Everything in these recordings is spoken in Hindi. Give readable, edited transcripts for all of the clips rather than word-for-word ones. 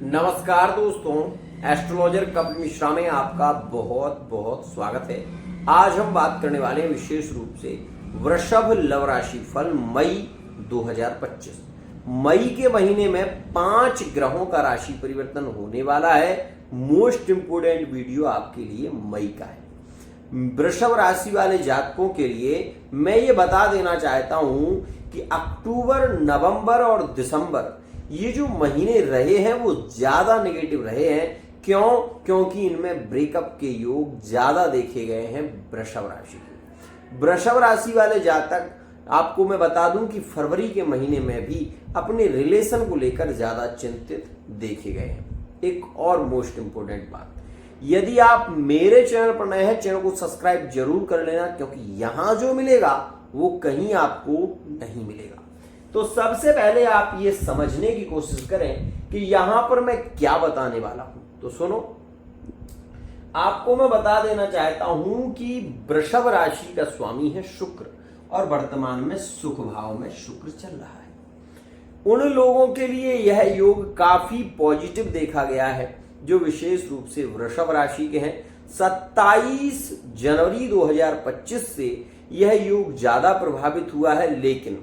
नमस्कार दोस्तों, एस्ट्रोलॉजर कपिल मिश्रा में आपका बहुत बहुत स्वागत है। आज हम बात करने वाले हैं विशेष रूप से वृषभ लव राशि फल मई 2025। मई के महीने में 5 ग्रहों का राशि परिवर्तन होने वाला है। मोस्ट इंपोर्टेंट वीडियो आपके लिए मई का है। वृषभ राशि वाले जातकों के लिए मैं ये बता देना चाहता हूं कि अक्टूबर, नवंबर और दिसंबर ये जो महीने रहे हैं वो ज्यादा नेगेटिव रहे हैं। क्योंकि इनमें ब्रेकअप के योग ज्यादा देखे गए हैं वृषभ राशि के। वृषभ राशि वाले जातक, आपको मैं बता दूं कि फरवरी के महीने में भी अपने रिलेशन को लेकर ज्यादा चिंतित देखे गए हैं। एक और मोस्ट इंपोर्टेंट बात, यदि आप मेरे चैनल पर नए हैं, चैनल को सब्सक्राइब जरूर कर लेना, क्योंकि यहां जो मिलेगा वो कहीं आपको नहीं मिलेगा। तो सबसे पहले आप ये समझने की कोशिश करें कि यहां पर मैं क्या बताने वाला हूं। तो सुनो, आपको मैं बता देना चाहता हूं कि वृषभ राशि का स्वामी है शुक्र और वर्तमान में सुख भाव में शुक्र चल रहा है। उन लोगों के लिए यह योग काफी पॉजिटिव देखा गया है जो विशेष रूप से वृषभ राशि के हैं। 27 जनवरी 2025 से यह योग ज्यादा प्रभावित हुआ है, लेकिन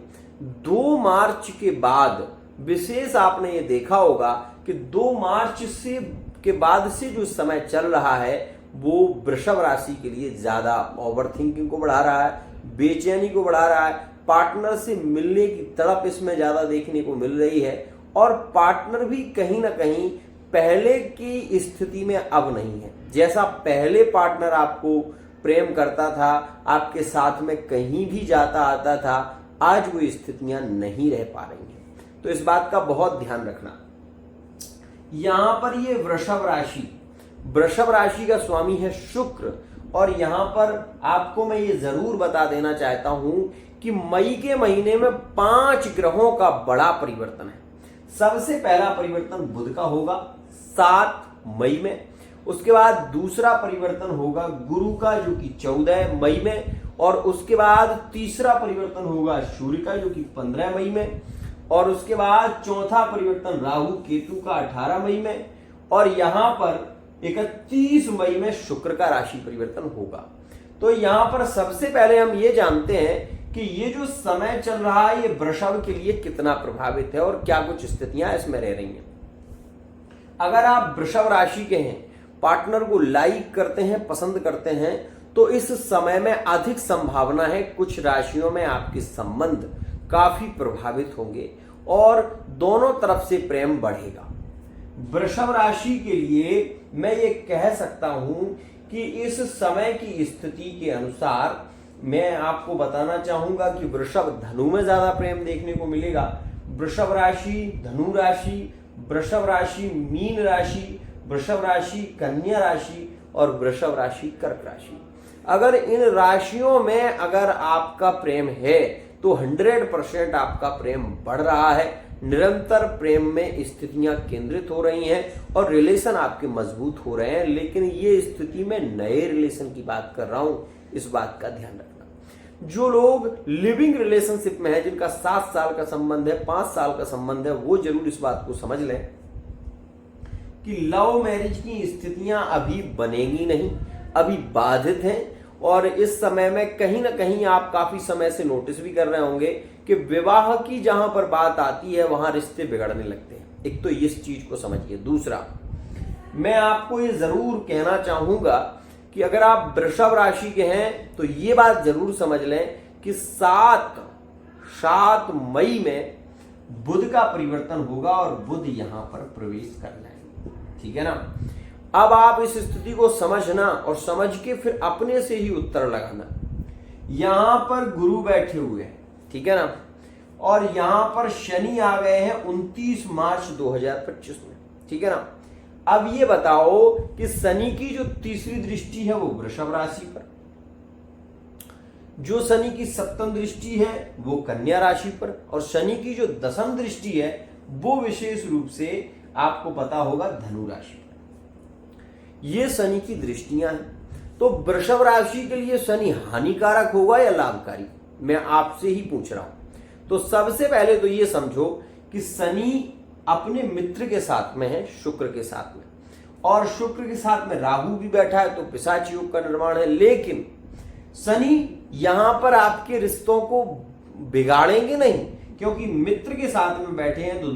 2 मार्च के बाद विशेष आपने ये देखा होगा कि 2 मार्च से के बाद से जो समय चल रहा है वो वृषभ राशि के लिए ज्यादा ओवर थिंकिंग को बढ़ा रहा है, बेचैनी को बढ़ा रहा है, पार्टनर से मिलने की तड़प इसमें ज्यादा देखने को मिल रही है। और पार्टनर भी कहीं ना कहीं पहले की स्थिति में अब नहीं है। जैसा पहले पार्टनर आपको प्रेम करता था, आपके साथ में कहीं भी जाता आता था, आज वो स्थितियां नहीं रह पा रही हैं। तो इस बात का बहुत ध्यान रखना। यहां पर ये वृषभ राशि का स्वामी है शुक्र, और यहां पर आपको मैं ये जरूर बता देना चाहता हूं कि मई के महीने में 5 ग्रहों का बड़ा परिवर्तन है। सबसे पहला परिवर्तन बुध का होगा 7 मई में। उसके बाद दूसरा परिवर्तन होगा गुरु का जो कि 14 मई में, और उसके बाद तीसरा परिवर्तन होगा सूर्य का जो कि 15 मई में, और उसके बाद चौथा परिवर्तन राहु केतु का 18 मई में, और यहां पर 31 मई में शुक्र का राशि परिवर्तन होगा। तो यहां पर सबसे पहले हम ये जानते हैं कि ये जो समय चल रहा है ये वृषभ के लिए कितना प्रभावित है और क्या कुछ स्थितियां इसमें रह रही हैं। अगर आप वृषभ राशि के हैं, पार्टनर को लाइक करते हैं, पसंद करते हैं, तो इस समय में अधिक संभावना है कुछ राशियों में आपके संबंध काफी प्रभावित होंगे और दोनों तरफ से प्रेम बढ़ेगा। वृषभ राशि के लिए मैं ये कह सकता हूं कि इस समय की स्थिति के अनुसार मैं आपको बताना चाहूंगा कि वृषभ धनु में ज्यादा प्रेम देखने को मिलेगा। वृषभ राशि, धनु राशि, वृषभ राशि मीन राशि, वृषभ राशि कन्या राशि और वृषभ राशि कर्क राशि। अगर इन राशियों में अगर आपका प्रेम है तो 100% आपका प्रेम बढ़ रहा है। निरंतर प्रेम में स्थितियां केंद्रित हो रही हैं और रिलेशन आपके मजबूत हो रहे हैं। लेकिन ये स्थिति में नए रिलेशन की बात कर रहा हूं, इस बात का ध्यान रखना। जो लोग लिविंग रिलेशनशिप में है, जिनका 7 साल का संबंध है, 5 साल का संबंध है, वो जरूर इस बात को समझ लें कि लव मैरिज की स्थितियां अभी बनेगी नहीं, अभी बाधित हैं। और इस समय में कहीं ना कहीं आप काफी समय से नोटिस भी कर रहे होंगे कि विवाह की जहां पर बात आती है वहां रिश्ते बिगड़ने लगते हैं। एक तो इस चीज को समझिए। दूसरा, मैं आपको ये जरूर कहना चाहूंगा कि अगर आप वृषभ राशि के हैं तो ये बात जरूर समझ लें कि 7 मई में बुध का परिवर्तन होगा और बुध यहां पर प्रवेश कर जाएंगे। ठीक है ना। अब आप इस स्थिति को समझना और समझ के फिर अपने से ही उत्तर लगाना। यहां पर गुरु बैठे हुए हैं, ठीक है ना, और यहां पर शनि आ गए हैं 29 मार्च 2025 में, ठीक है ना। अब ये बताओ कि शनि की जो तीसरी दृष्टि है वो वृषभ राशि पर, जो शनि की सप्तम दृष्टि है वो कन्या राशि पर, और शनि की जो दसम दृष्टि है वो विशेष रूप से आपको पता होगा धनु राशि। ये शनि की दृष्टियां हैं। तो वृषभ राशि के लिए शनि हानिकारक होगा या लाभकारी, मैं आपसे ही पूछ रहा हूं। तो सबसे पहले तो ये समझो कि शनि अपने मित्र के साथ में है, शुक्र के साथ में, और शुक्र के साथ में राहु भी बैठा है, तो पिशाच योग का निर्माण है। लेकिन शनि यहां पर आपके रिश्तों को बिगाड़ेंगे नहीं, क्योंकि मित्र के साथ में बैठे हैं तो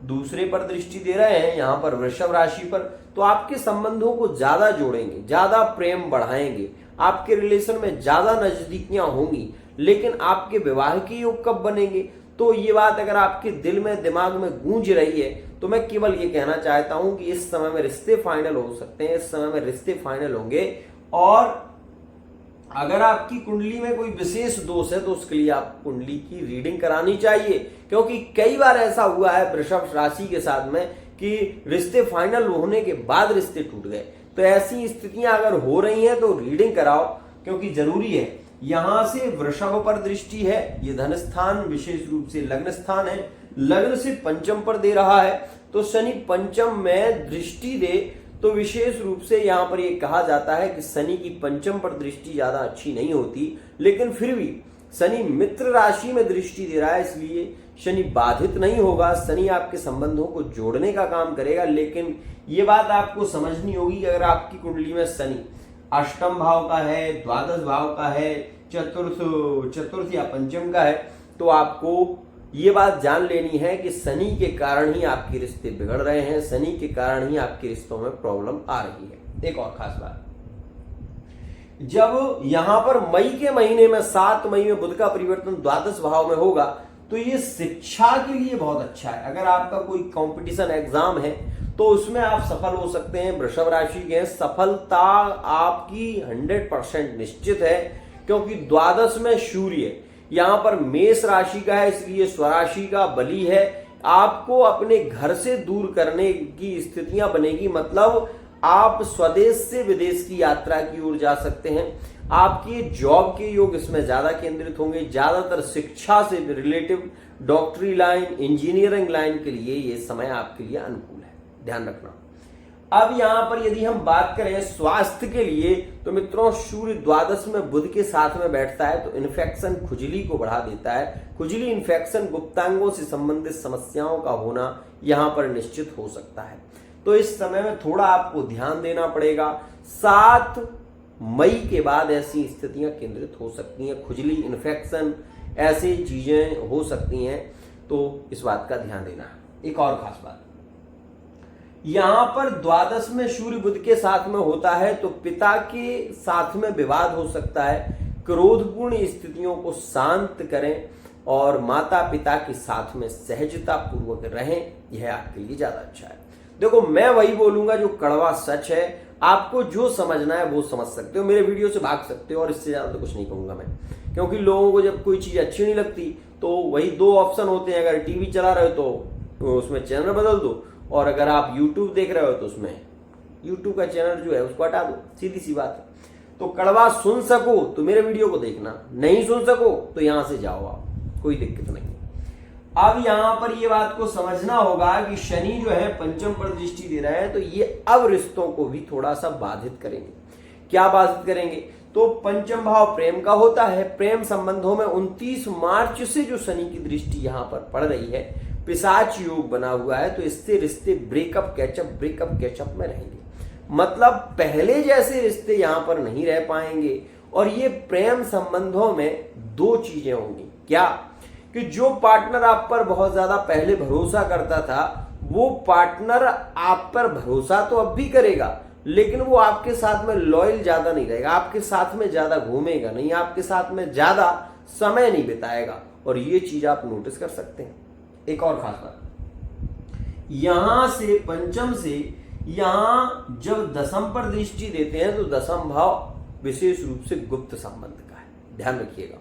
दूसरे पर दृष्टि दे रहे हैं, यहां पर वृषभ राशि पर, तो आपके संबंधों को ज्यादा जोड़ेंगे, ज्यादा प्रेम बढ़ाएंगे, आपके रिलेशन में ज्यादा नजदीकियां होंगी। लेकिन आपके विवाह के योग कब बनेंगे? तो ये बात अगर आपके दिल में, दिमाग में गूंज रही है, तो मैं केवल ये कहना चाहता हूं कि इस समय में रिश्ते फाइनल हो सकते हैं, इस समय में रिश्ते फाइनल होंगे। और अगर आपकी कुंडली में कोई विशेष दोष है तो उसके लिए आप कुंडली की रीडिंग करानी चाहिए, क्योंकि कई बार ऐसा हुआ है वृषभ राशि के साथ में कि रिश्ते फाइनल होने के बाद रिश्ते टूट गए। तो ऐसी स्थितियां अगर हो रही हैं तो रीडिंग कराओ, क्योंकि जरूरी है। यहां से वृषभ पर दृष्टि है, ये धन स्थान विशेष रूप से लग्न स्थान है, लग्न से पंचम पर दे रहा है, तो शनि पंचम में दृष्टि दे तो विशेष रूप से यहां पर यह कहा जाता है कि शनि की पंचम पर दृष्टि ज्यादा अच्छी नहीं होती। लेकिन फिर भी शनि मित्र राशि में दृष्टि दे रहा है, इसलिए शनि बाधित नहीं होगा, शनि आपके संबंधों को जोड़ने का काम करेगा। लेकिन ये बात आपको समझनी होगी कि अगर आपकी कुंडली में शनि अष्टम भाव का है, द्वादश भाव का है, चतुर्थ या पंचम का है, तो आपको ये बात जान लेनी है कि शनि के कारण ही आपके रिश्ते बिगड़ रहे हैं, शनि के कारण ही आपके रिश्तों में प्रॉब्लम आ रही है। एक और खास बात, जब यहां पर मई के महीने में 7 मई में बुध का परिवर्तन द्वादश भाव में होगा, तो ये शिक्षा के लिए बहुत अच्छा है। अगर आपका कोई कंपटीशन एग्जाम है तो उसमें आप सफल हो सकते हैं। वृषभ राशि के सफलता आपकी 100% निश्चित है, क्योंकि द्वादश में सूर्य यहां पर मेष राशि का है, इसलिए स्वराशि का बली है। आपको अपने घर से दूर करने की स्थितियां बनेगी, मतलब आप स्वदेश से विदेश की यात्रा की ओर जा सकते हैं। आपके जॉब के योग इसमें ज्यादा केंद्रित होंगे, ज्यादातर शिक्षा से रिलेटिव डॉक्टरी लाइन, इंजीनियरिंग लाइन के लिए ये समय आपके लिए अनुकूल है, ध्यान रखना। अब यहां पर यदि हम बात करें स्वास्थ्य के लिए, तो मित्रों सूर्य द्वादश में बुध के साथ में बैठता है, तो इन्फेक्शन, खुजली को बढ़ा देता है। खुजली, इन्फेक्शन, गुप्तांगों से संबंधित समस्याओं का होना यहां पर निश्चित हो सकता है। तो इस समय में थोड़ा आपको ध्यान देना पड़ेगा। 7 मई के बाद ऐसी स्थितियां केंद्रित हो सकती हैं, खुजली, इन्फेक्शन, ऐसी चीजें हो सकती हैं, तो इस बात का ध्यान देना है। एक और खास बात, यहां पर द्वादश में सूर्य बुध के साथ में होता है, तो पिता के साथ में विवाद हो सकता है। क्रोधपूर्ण स्थितियों को शांत करें और माता पिता के साथ में सहजता पूर्वक रहें, यह आपके लिए ज्यादा अच्छा है। देखो, मैं वही बोलूंगा जो कड़वा सच है। आपको जो समझना है वो समझ सकते हो, मेरे वीडियो से भाग सकते हो, और इससे ज्यादा तो कुछ नहीं कहूंगा मैं, क्योंकि लोगों को जब कोई चीज अच्छी नहीं लगती तो वही 2 ऑप्शन होते हैं। अगर टीवी चला रहे हो तो उसमें चैनल बदल दो, और अगर आप यूट्यूब देख रहे हो तो उसमें यूट्यूब का चैनल जो है उसको हटा दो, सीधी सी बात है। तो कड़वा सुन सको तो मेरे वीडियो को देखना, नहीं सुन सको तो यहां से जाओ आप, कोई दिक्कत नहीं। अब यहां पर ये बात को समझना होगा कि शनि जो है पंचम पर दृष्टि दे रहा है, तो ये अब रिश्तों को भी थोड़ा सा बाधित करेंगे। क्या बाधित करेंगे? तो पंचम भाव प्रेम का होता है, प्रेम संबंधों में 29 मार्च से जो शनि की दृष्टि यहां पर पड़ रही है, पिशाच योग बना हुआ है, तो इससे रिश्ते ब्रेकअप कैचअप में रहेंगे। मतलब पहले जैसे रिश्ते यहां पर नहीं रह पाएंगे। और ये प्रेम संबंधों में 2 चीजें होंगी। क्या? कि जो पार्टनर आप पर बहुत ज्यादा पहले भरोसा करता था, वो पार्टनर आप पर भरोसा तो अब भी करेगा, लेकिन वो आपके साथ में लॉयल ज्यादा नहीं रहेगा, आपके साथ में ज्यादा घूमेगा नहीं, आपके साथ में ज्यादा समय नहीं बिताएगा। और ये चीज आप नोटिस कर सकते हैं। एक और खास बात, यहां से पंचम से यहां जब दसम पर दृष्टि देते हैं, तो दसम भाव विशेष रूप से गुप्त संबंध का है, ध्यान रखिएगा।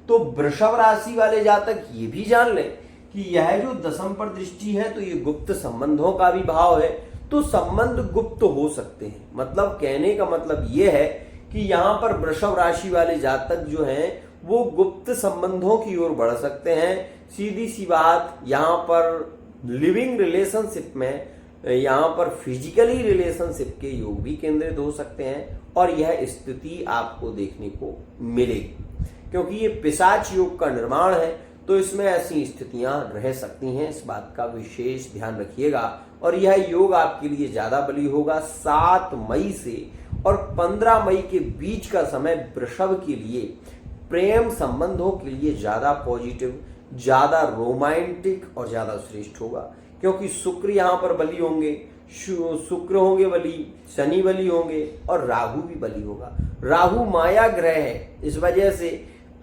तो वृषभ राशि वाले जातक ये भी जान लें कि यह जो दसम पर दृष्टि है, तो ये गुप्त संबंधों का भी भाव है, तो संबंध गुप्त हो सकते हैं। मतलब कहने का मतलब ये है कि यहां पर वृषभ राशि वाले जातक जो हैं वो गुप्त संबंधों की ओर बढ़ सकते हैं। सीधी सी बात, यहां पर लिविंग रिलेशनशिप में, यहां पर फिजिकली रिलेशनशिप के योग भी केंद्रित हो सकते हैं, और यह स्थिति आपको देखने को मिलेगी, क्योंकि ये पिशाच योग का निर्माण है। तो इसमें ऐसी स्थितियां रह सकती हैं, इस बात का विशेष ध्यान रखिएगा। और यह योग आपके लिए ज्यादा बली होगा 7 मई से और 15 मई के बीच का समय वृषभ के लिए प्रेम संबंधों के लिए ज्यादा पॉजिटिव, ज्यादा रोमांटिक और ज्यादा श्रेष्ठ होगा, क्योंकि शुक्र यहां पर बली होंगे, शुक्र होंगे बली, शनि बली होंगे और राहु भी बली होगा। राहु माया ग्रह है, इस वजह से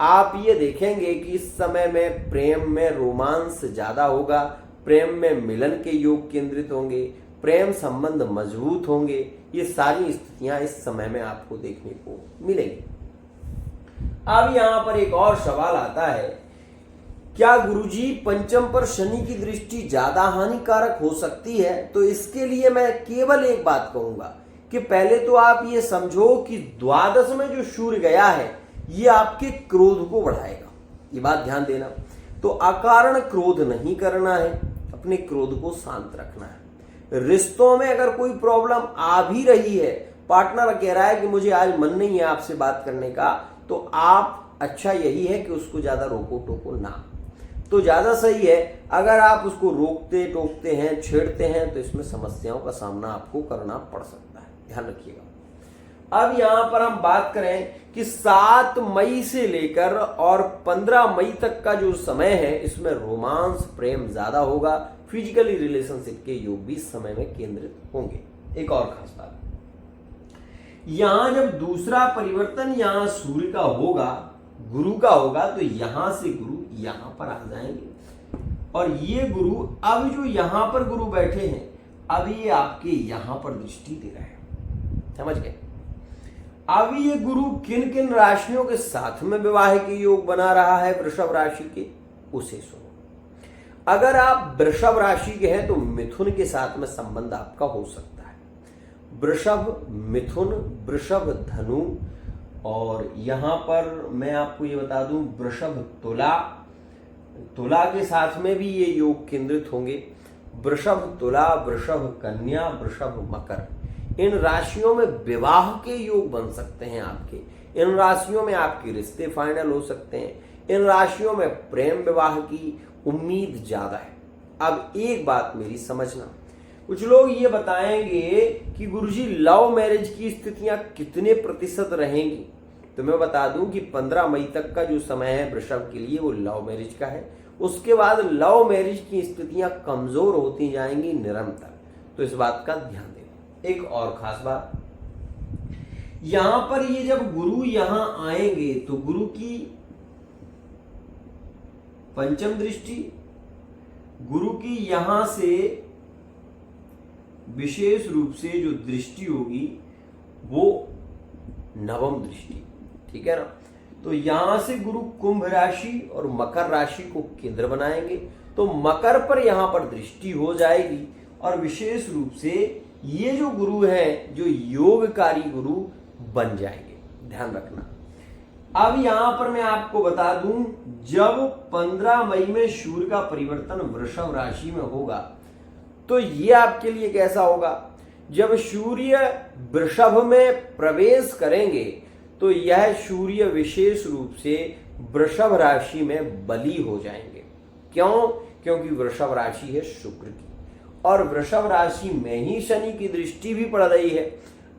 आप ये देखेंगे कि इस समय में प्रेम में रोमांस ज्यादा होगा, प्रेम में मिलन के योग केंद्रित होंगे, प्रेम संबंध मजबूत होंगे। ये सारी स्थितियां इस समय में आपको देखने को मिलेंगी। अब यहां पर एक और सवाल आता है, क्या गुरुजी पंचम पर शनि की दृष्टि ज्यादा हानिकारक हो सकती है? तो इसके लिए मैं केवल एक बात कहूंगा कि पहले तो आप ये समझो कि द्वादश में जो सूर्य गया है ये आपके क्रोध को बढ़ाएगा, ये बात ध्यान देना। तो अकारण क्रोध नहीं करना है, अपने क्रोध को शांत रखना है। रिश्तों में अगर कोई प्रॉब्लम आ भी रही है, पार्टनर कह रहा है कि मुझे आज मन नहीं है आपसे बात करने का, तो आप अच्छा यही है कि उसको ज्यादा रोको टोको ना, तो ज्यादा सही है। अगर आप उसको रोकते टोकते हैं, छेड़ते हैं, तो इसमें समस्याओं का सामना आपको करना पड़ सकता है, ध्यान रखिएगा। अब यहां पर हम बात करें कि 7 मई से लेकर और 15 मई तक का जो समय है, इसमें रोमांस, प्रेम ज्यादा होगा, फिजिकली रिलेशनशिप के योग भी इस समय में केंद्रित होंगे। एक और खास बात, यहां जब दूसरा परिवर्तन यहां सूर्य का होगा, गुरु का होगा, तो यहां से गुरु यहां पर आ जाएंगे और ये गुरु, अब जो यहां पर गुरु बैठे हैं, अब ये आपके यहां पर दृष्टि दे रहे हैं, समझ गए। अब ये गुरु किन किन राशियों के साथ में विवाह के योग बना रहा है वृषभ राशि के, उसे सुनो। अगर आप वृषभ राशि के हैं तो मिथुन के साथ में संबंध आपका हो सकता है। वृषभ, मिथुन, वृषभ, धनु, और यहां पर मैं आपको ये बता दूं वृषभ, तुला, तुला के साथ में भी ये योग केंद्रित होंगे। वृषभ, तुला, वृषभ, कन्या, वृषभ, मकर, इन राशियों में विवाह के योग बन सकते हैं आपके। इन राशियों में आपके रिश्ते फाइनल हो सकते हैं। इन राशियों में प्रेम विवाह की उम्मीद ज्यादा है। अब एक बात मेरी समझना, कुछ लोग ये बताएंगे कि गुरुजी लव मैरिज की स्थितियां कितने प्रतिशत रहेंगी, तो मैं बता दूं कि 15 मई तक का जो समय है वृषभ के लिए वो लव मैरिज का है। उसके बाद लव मैरिज की स्थितियां कमजोर होती जाएंगी निरंतर, तो इस बात का ध्यान दें। एक और खास बात, यहां पर ये जब गुरु यहां आएंगे तो गुरु की पंचम दृष्टि, गुरु की यहां से विशेष रूप से जो दृष्टि होगी वो नवम दृष्टि, ठीक है ना। तो यहां से गुरु कुंभ राशि और मकर राशि को केंद्र बनाएंगे, तो मकर पर यहां पर दृष्टि हो जाएगी और विशेष रूप से ये जो गुरु हैं जो योगकारी गुरु बन जाएंगे, ध्यान रखना। अब यहां पर मैं आपको बता दूं, जब 15 मई में सूर्य का परिवर्तन वृषभ राशि में होगा तो ये आपके लिए कैसा होगा, जब सूर्य वृषभ में प्रवेश करेंगे तो यह सूर्य विशेष रूप से वृषभ राशि में बली हो जाएंगे। क्यों? क्योंकि वृषभ राशि है शुक्र की और वृषभ राशि में ही शनि की दृष्टि भी पड़ रही है।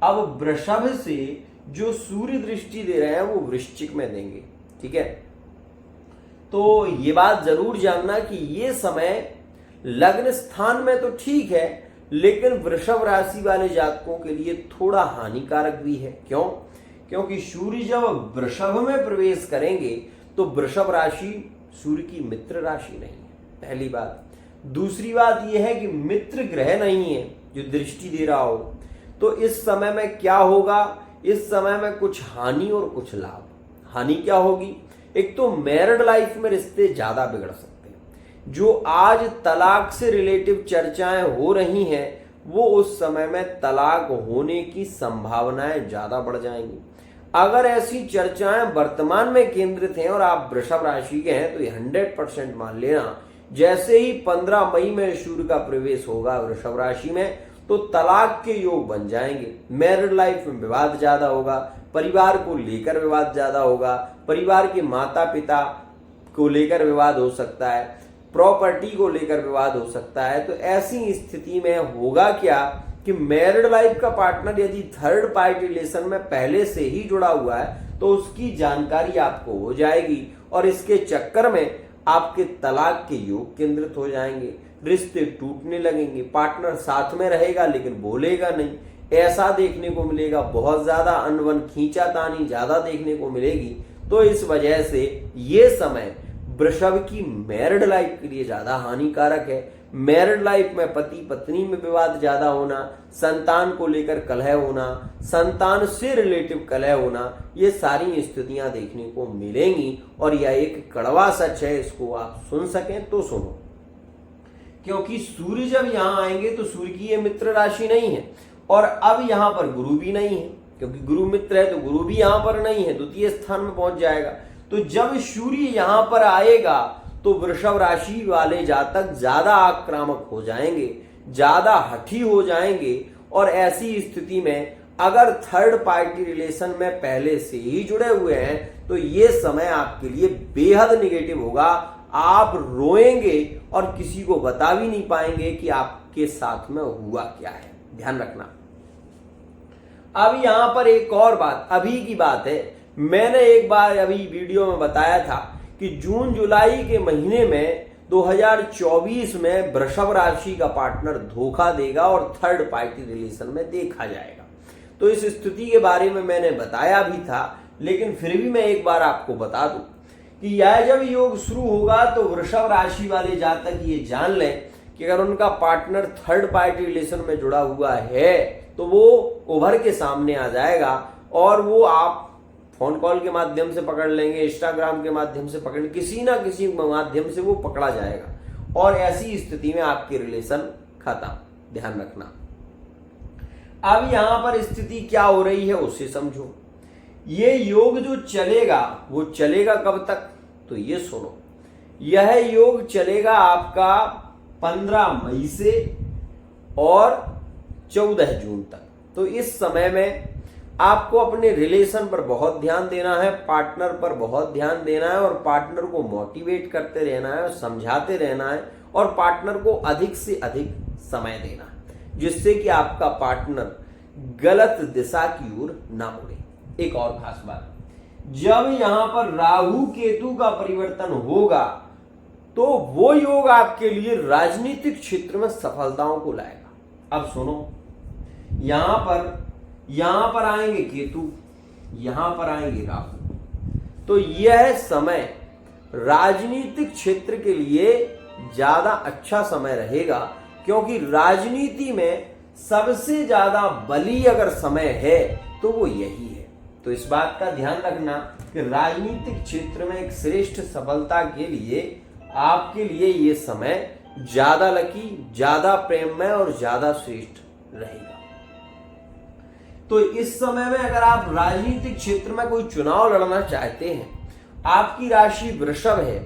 अब वृषभ से जो सूर्य दृष्टि दे रहे हैं वो वृश्चिक में देंगे, ठीक है। तो ये बात जरूर जानना कि ये समय लग्न स्थान में तो ठीक है, लेकिन वृषभ राशि वाले जातकों के लिए थोड़ा हानिकारक भी है। क्यों? क्योंकि सूर्य जब वृषभ में प्रवेश करेंगे तो वृषभ राशि सूर्य की मित्र राशि नहीं है, पहली बात। दूसरी बात यह है कि मित्र ग्रह नहीं है जो दृष्टि दे रहा हो, तो इस समय में क्या होगा, इस समय में कुछ हानि और कुछ लाभ। हानि क्या होगी, एक तो मैरिड लाइफ में रिश्ते ज्यादा बिगड़ सकते हैं। जो आज तलाक से रिलेटिव चर्चाएं हो रही हैं वो उस समय में तलाक होने की संभावनाएं ज्यादा बढ़ जाएंगी। अगर ऐसी चर्चाएं वर्तमान में केंद्रित हैं और आप वृषभ राशि के हैं तो ये 100% मान लेना, जैसे ही 15 मई में सूर्य का प्रवेश होगा वृषभ राशि में तो तलाक के योग बन जाएंगे। मैरिड लाइफ में विवाद ज्यादा होगा, परिवार को लेकर विवाद ज्यादा होगा, परिवार के माता पिता को लेकर विवाद हो सकता है, प्रॉपर्टी को लेकर विवाद हो सकता है। तो ऐसी स्थिति में होगा क्या कि मैरिड लाइफ का पार्टनर यदि थर्ड पार्टी रिलेशन में पहले से ही जुड़ा हुआ है तो उसकी जानकारी आपको हो जाएगी और इसके चक्कर में आपके तलाक के योग केंद्रित हो जाएंगे, रिश्ते टूटने लगेंगे, पार्टनर साथ में रहेगा लेकिन बोलेगा नहीं, ऐसा देखने को मिलेगा। बहुत ज्यादा अनबन, खींचातानी ज्यादा देखने को मिलेगी। तो इस वजह से ये समय वृषभ की मैरिड लाइफ के लिए ज्यादा हानिकारक है। मैरिड लाइफ में पति पत्नी में विवाद ज्यादा होना, संतान को लेकर कलह होना, संतान से रिलेटिव कलह होना, ये सारी स्थितियां देखने को मिलेंगी। और यह एक कड़वा सच है, इसको आप सुन सकें तो सुनो। क्योंकि सूर्य जब यहां आएंगे तो सूर्य की ये मित्र राशि नहीं है और अब यहां पर गुरु भी नहीं है, क्योंकि गुरु मित्र है तो गुरु भी यहां पर नहीं है, द्वितीय स्थान में पहुंच जाएगा। तो जब सूर्य यहां पर आएगा तो वृषभ राशि वाले जातक ज्यादा आक्रामक हो जाएंगे, ज्यादा हठी हो जाएंगे। और ऐसी स्थिति में अगर थर्ड पार्टी रिलेशन में पहले से ही जुड़े हुए हैं तो ये समय आपके लिए बेहद निगेटिव होगा। आप रोएंगे और किसी को बता भी नहीं पाएंगे कि आपके साथ में हुआ क्या है। ध्यान रखना। अब यहां पर एक और बात, अभी की बात है, मैंने एक बार अभी वीडियो में बताया था कि जून जुलाई के महीने में 2024 में वृषभ राशि का पार्टनर धोखा देगा और थर्ड पार्टी रिलेशन में देखा जाएगा। तो इस स्थिति के बारे में मैंने बताया भी था, लेकिन फिर भी मैं एक बार आपको बता दूं कि यह जब योग शुरू होगा तो वृषभ राशि वाले जातक ये जान लें कि अगर उनका पार्टनर थर्ड पार्टी रिलेशन में जुड़ा हुआ है तो वो उभर के सामने आ जाएगा और वो आप फोन कॉल के माध्यम से पकड़ लेंगे, इंस्टाग्राम के माध्यम से पकड़, किसी ना किसी माध्यम से वो पकड़ा जाएगा और ऐसी स्थिति में आपके रिलेशन खत्म। ध्यान रखना। अब यहां पर स्थिति क्या हो रही है उसे समझो। ये योग जो चलेगा वो चलेगा कब तक, तो ये सुनो। यह योग चलेगा आपका 15 मई से और 14 जून तक। तो इस समय में आपको अपने रिलेशन पर बहुत ध्यान देना है, पार्टनर पर बहुत ध्यान देना है और पार्टनर को मोटिवेट करते रहना है और समझाते रहना है और पार्टनर को अधिक से अधिक समय देना है, जिससे कि आपका पार्टनर गलत दिशा की ओर ना उड़े। एक और खास बात, जब यहां पर राहु केतु का परिवर्तन होगा तो वो योग आपके लिए राजनीतिक क्षेत्र में सफलताओं को लाएगा। अब सुनो, यहां पर आएंगे केतु, यहां पर आएंगे राहु, तो यह समय राजनीतिक क्षेत्र के लिए ज्यादा अच्छा समय रहेगा, क्योंकि राजनीति में सबसे ज्यादा बली अगर समय है तो वो यही है। तो इस बात का ध्यान रखना कि राजनीतिक क्षेत्र में एक श्रेष्ठ सफलता के लिए आपके लिए ये समय ज्यादा लकी, ज्यादा प्रेममय और ज्यादा श्रेष्ठ रहेगा। तो इस समय में अगर आप राजनीतिक क्षेत्र में कोई चुनाव लड़ना चाहते हैं, आपकी राशि वृषभ है,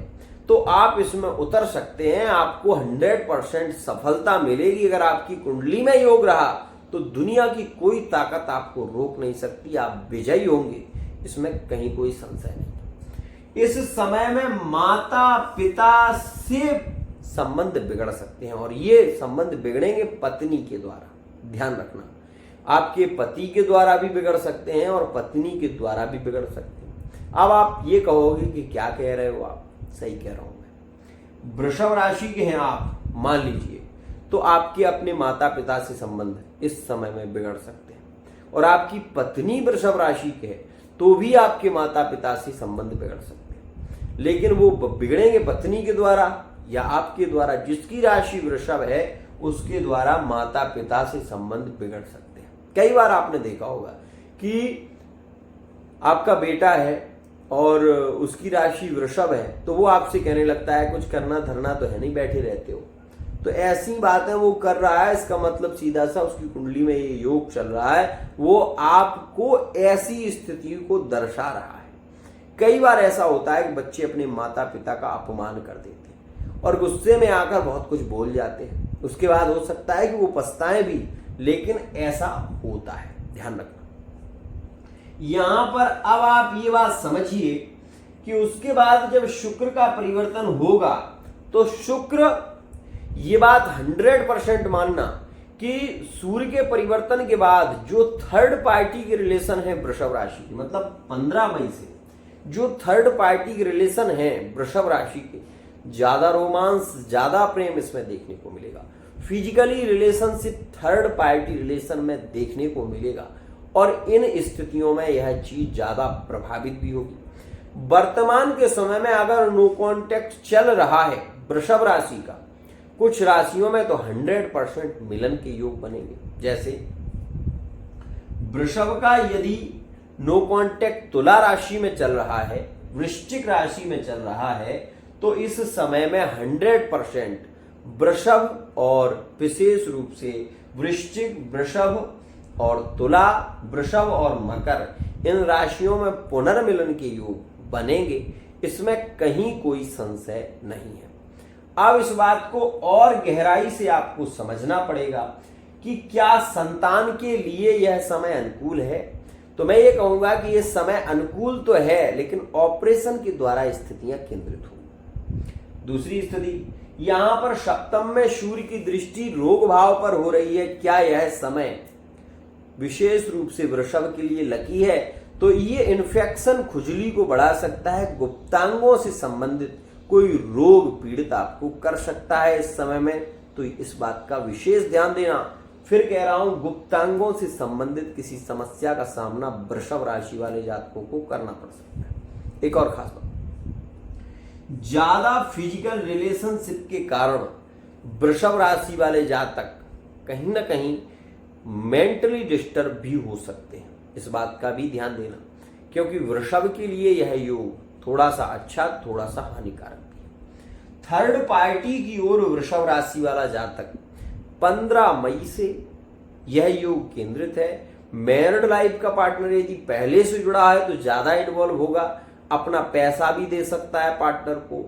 तो आप इसमें उतर सकते हैं। आपको 100% सफलता मिलेगी। अगर आपकी कुंडली में योग रहा तो दुनिया की कोई ताकत आपको रोक नहीं सकती, आप विजयी होंगे, इसमें कहीं कोई संशय नहीं। इस समय में माता पिता से संबंध बिगड़ सकते हैं और ये संबंध बिगड़ेंगे पत्नी के द्वारा। ध्यान रखना, आपके पति के द्वारा भी बिगड़ सकते हैं और पत्नी के द्वारा भी बिगड़ सकते हैं। अब आप ये कहोगे कि क्या कह रहे हो आप, सही कह रहा हूं मैं। वृषभ राशि के हैं आप, मान लीजिए, तो आपके अपने माता पिता से संबंध इस समय में बिगड़ सकते हैं और आपकी पत्नी वृषभ राशि के है तो भी आपके माता पिता से संबंध बिगड़ सकते हैं। लेकिन वो बिगड़ेंगे पत्नी के द्वारा या आपके द्वारा। जिसकी राशि वृषभ है उसके द्वारा माता पिता से संबंध बिगड़ सकते हैं। कई बार आपने देखा होगा कि आपका बेटा है और उसकी राशि वृषभ है तो वो आपसे कहने लगता है कुछ करना धरना तो है नहीं, बैठे रहते हो। तो ऐसी बातें वो कर रहा है, इसका मतलब सीधा सा उसकी कुंडली में ये योग चल रहा है, वो आपको ऐसी स्थिति को दर्शा रहा है। कई बार ऐसा होता है कि बच्चे अपने माता पिता का अपमान कर देते हैं और गुस्से में आकर बहुत कुछ बोल जाते हैं। उसके बाद हो सकता है कि वो पछताएं भी, लेकिन ऐसा होता है। ध्यान रखना। यहां पर अब आप ये बात समझिए कि उसके बाद जब शुक्र का परिवर्तन होगा तो शुक्र, ये बात 100% मानना कि सूर्य के परिवर्तन के बाद जो थर्ड पार्टी के रिलेशन है वृषभ राशि की, मतलब 15 मई से जो थर्ड पार्टी के रिलेशन है वृषभ राशि के, ज्यादा रोमांस, ज्यादा प्रेम इसमें देखने को मिलेगा। Physically relationship third party relation में देखने को मिलेगा और इन स्थितियों में यह चीज ज्यादा प्रभावित भी होगी। वर्तमान के समय में अगर नो कॉन्टैक्ट चल रहा है वृषभ राशि का, कुछ राशियों में तो 100% मिलन के योग बनेंगे। जैसे वृषभ का यदि नो कॉन्टैक्ट तुला राशि में चल रहा है, वृश्चिक राशि में चल रहा है, तो इस समय में 100% वृषभ और विशेष रूप से वृश्चिक, वृषभ और तुला, वृषभ और मकर, इन राशियों में पुनर्मिलन के योग बनेंगे। इसमें कहीं कोई संशय नहीं है। अब इस बात को और गहराई से आपको समझना पड़ेगा कि क्या संतान के लिए यह समय अनुकूल है। तो मैं ये कहूंगा कि यह समय अनुकूल तो है, लेकिन ऑपरेशन के द्वारा स्थितियां केंद्रित होंगी। दूसरी स्थिति, यहां पर सप्तम में सूर्य की दृष्टि रोग भाव पर हो रही है। क्या यह समय विशेष रूप से वृषभ के लिए लकी है? तो ये इन्फेक्शन, खुजली को बढ़ा सकता है। गुप्तांगों से संबंधित कोई रोग पीड़ित आपको कर सकता है इस समय में, तो इस बात का विशेष ध्यान देना। फिर कह रहा हूं, गुप्तांगों से संबंधित किसी समस्या का सामना वृषभ राशि वाले जातकों को करना पड़ सकता है। एक और खास बात, ज्यादा फिजिकल रिलेशनशिप के कारण वृषभ राशि वाले जातक कहीं ना कहीं मेंटली डिस्टर्ब भी हो सकते हैं। इस बात का भी ध्यान देना, क्योंकि वृषभ के लिए यह योग थोड़ा सा अच्छा, थोड़ा सा हानिकारक भी है। थर्ड पार्टी की ओर वृषभ राशि वाला जातक 15 मई से यह योग केंद्रित है। मैरिड लाइफ का पार्टनर यदि पहले से जुड़ा है तो ज्यादा इन्वॉल्व होगा, अपना पैसा भी दे सकता है पार्टनर को।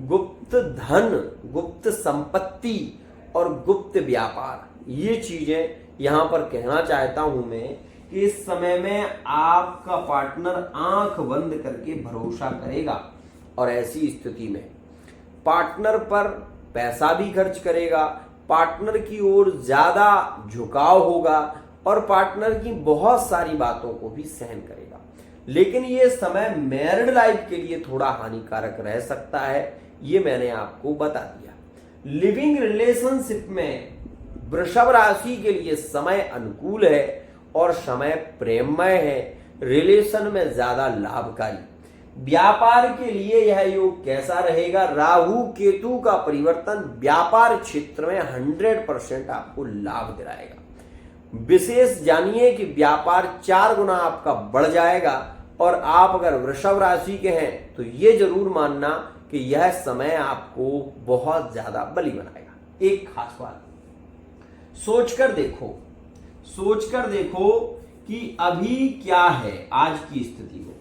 गुप्त धन, गुप्त संपत्ति और गुप्त व्यापार, ये चीजें यहां पर कहना चाहता हूं मैं कि इस समय में आपका पार्टनर आंख बंद करके भरोसा करेगा और ऐसी स्थिति में पार्टनर पर पैसा भी खर्च करेगा, पार्टनर की ओर ज्यादा झुकाव होगा और पार्टनर की बहुत सारी बातों को भी सहन करेगा। लेकिन ये समय मैरिड लाइफ के लिए थोड़ा हानिकारक रह सकता है, ये मैंने आपको बता दिया। लिविंग रिलेशनशिप में वृषभ राशि के लिए समय अनुकूल है और समय प्रेममय है, रिलेशन में ज्यादा लाभकारी। व्यापार के लिए यह योग कैसा रहेगा? राहु केतु का परिवर्तन व्यापार क्षेत्र में 100% आपको लाभ दिलाएगा। विशेष जानिए कि व्यापार 4 गुना आपका बढ़ जाएगा और आप अगर वृषभ राशि के हैं तो ये जरूर मानना कि यह समय आपको बहुत ज्यादा बली बनाएगा। एक खास बात, सोचकर देखो कि अभी क्या है आज की स्थिति में।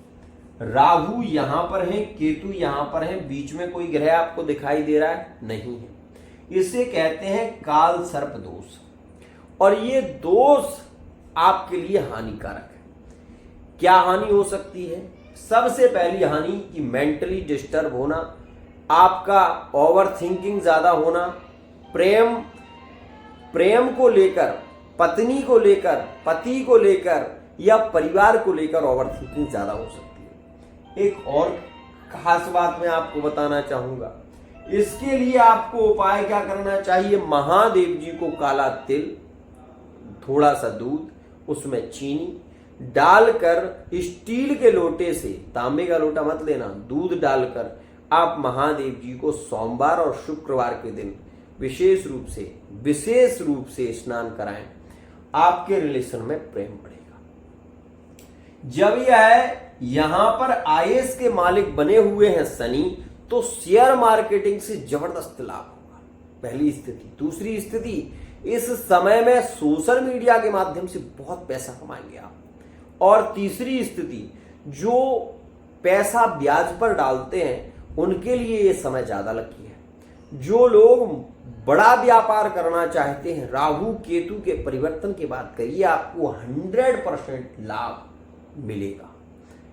राहु यहां पर है, केतु यहां पर है, बीच में कोई ग्रह आपको दिखाई दे रहा है? नहीं है। इसे कहते हैं काल सर्प दोष, और ये दोष आपके लिए हानिकारक है। क्या हानि हो सकती है? सबसे पहली हानि कि मेंटली डिस्टर्ब होना, आपका ओवर थिंकिंग ज्यादा होना, प्रेम को लेकर, पत्नी को लेकर, पति को लेकर या परिवार को लेकर ओवर थिंकिंग ज्यादा हो सकती है। एक और खास बात मैं आपको बताना चाहूंगा, इसके लिए आपको उपाय क्या करना चाहिए? महादेव जी को काला तिल, थोड़ा सा दूध, उसमें चीनी डालकर स्टील के लोटे से, तांबे का लोटा मत लेना, दूध डालकर आप महादेव जी को सोमवार और शुक्रवार के दिन विशेष रूप से स्नान कराएं। आपके रिलेशन में प्रेम बढ़ेगा। जब यह यहां पर आईएएस के मालिक बने हुए हैं शनि, तो शेयर मार्केटिंग से जबरदस्त लाभ होगा, पहली स्थिति। दूसरी स्थिति, इस समय में सोशल मीडिया के माध्यम से बहुत पैसा कमाएंगे आप। और तीसरी स्थिति, जो पैसा ब्याज पर डालते हैं उनके लिए ये समय ज्यादा लकी है। जो लोग बड़ा व्यापार करना चाहते हैं, राहु केतु के परिवर्तन के बाद करिए, आपको 100% लाभ मिलेगा।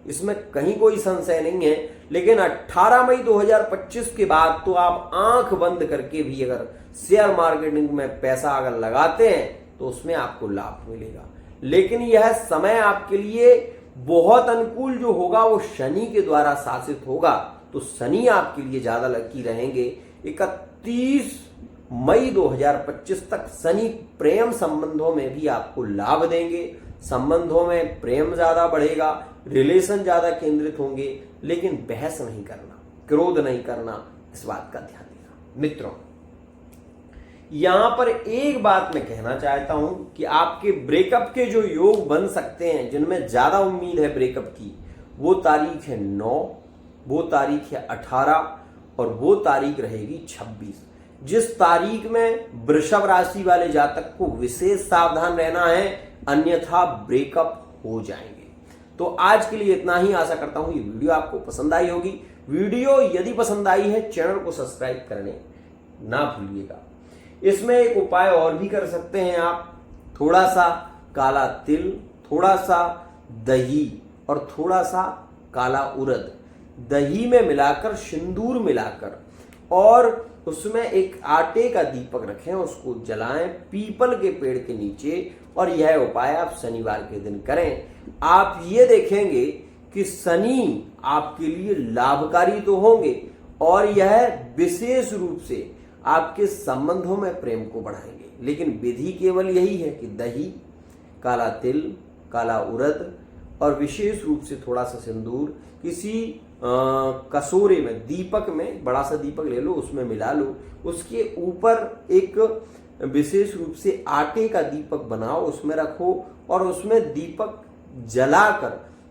इसमें कहीं कोई संशय नहीं है। लेकिन 18 मई 2025 के बाद तो आप आंख बंद करके भी अगर शेयर मार्केटिंग में पैसा अगर लगाते हैं तो उसमें आपको लाभ मिलेगा। लेकिन यह समय आपके लिए बहुत अनुकूल जो होगा वो शनि के द्वारा शासित होगा, तो शनि आपके लिए ज्यादा लकी रहेंगे। 31 मई 2025 तक शनि प्रेम संबंधों में भी आपको लाभ देंगे। संबंधों में प्रेम ज्यादा बढ़ेगा, रिलेशन ज्यादा केंद्रित होंगे, लेकिन बहस नहीं करना, क्रोध नहीं करना, इस बात का ध्यान देना। मित्रों, यहां पर एक बात मैं कहना चाहता हूं कि आपके ब्रेकअप के जो योग बन सकते हैं, जिनमें ज्यादा उम्मीद है ब्रेकअप की, वो तारीख है 9, वो तारीख है 18 और वो तारीख रहेगी 26। जिस तारीख में वृषभ राशि वाले जातक को विशेष सावधान रहना है, अन्यथा ब्रेकअप हो जाएंगे। तो आज के लिए इतना ही। आशा करता हूं ये वीडियो आपको पसंद आई होगी। वीडियो यदि पसंद आई है, चैनल को सब्सक्राइब करने ना भूलिएगा। इसमें एक उपाय और भी कर सकते हैं आप, थोड़ा सा काला तिल, थोड़ा सा दही और थोड़ा सा काला उड़द दही में मिलाकर, सिंदूर मिलाकर, और उसमें एक आटे का दीपक रखें, उसको जलाएं पीपल के पेड़ के नीचे, और यह उपाय आप शनिवार के दिन करें। आप ये देखेंगे कि शनि आपके लिए लाभकारी तो होंगे और यह विशेष रूप से आपके संबंधों में प्रेम को बढ़ाएंगे। लेकिन विधि केवल यही है कि दही, काला तिल, काला उड़द और विशेष रूप से थोड़ा सा सिंदूर किसी कटोरे में, दीपक में, बड़ा सा दीपक ले लो, उसमें मिला लो, उसके ऊपर एक विशेष रूप से आटे का दीपक बनाओ, उसमें रखो और उसमें दीपक जलाकर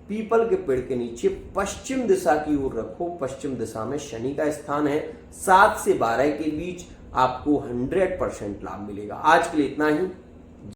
पीपल के पेड़ के नीचे पश्चिम दिशा की ओर रखो। पश्चिम दिशा में शनि का स्थान है। 7 से 12 के बीच आपको 100% लाभ मिलेगा। आज के लिए इतना ही।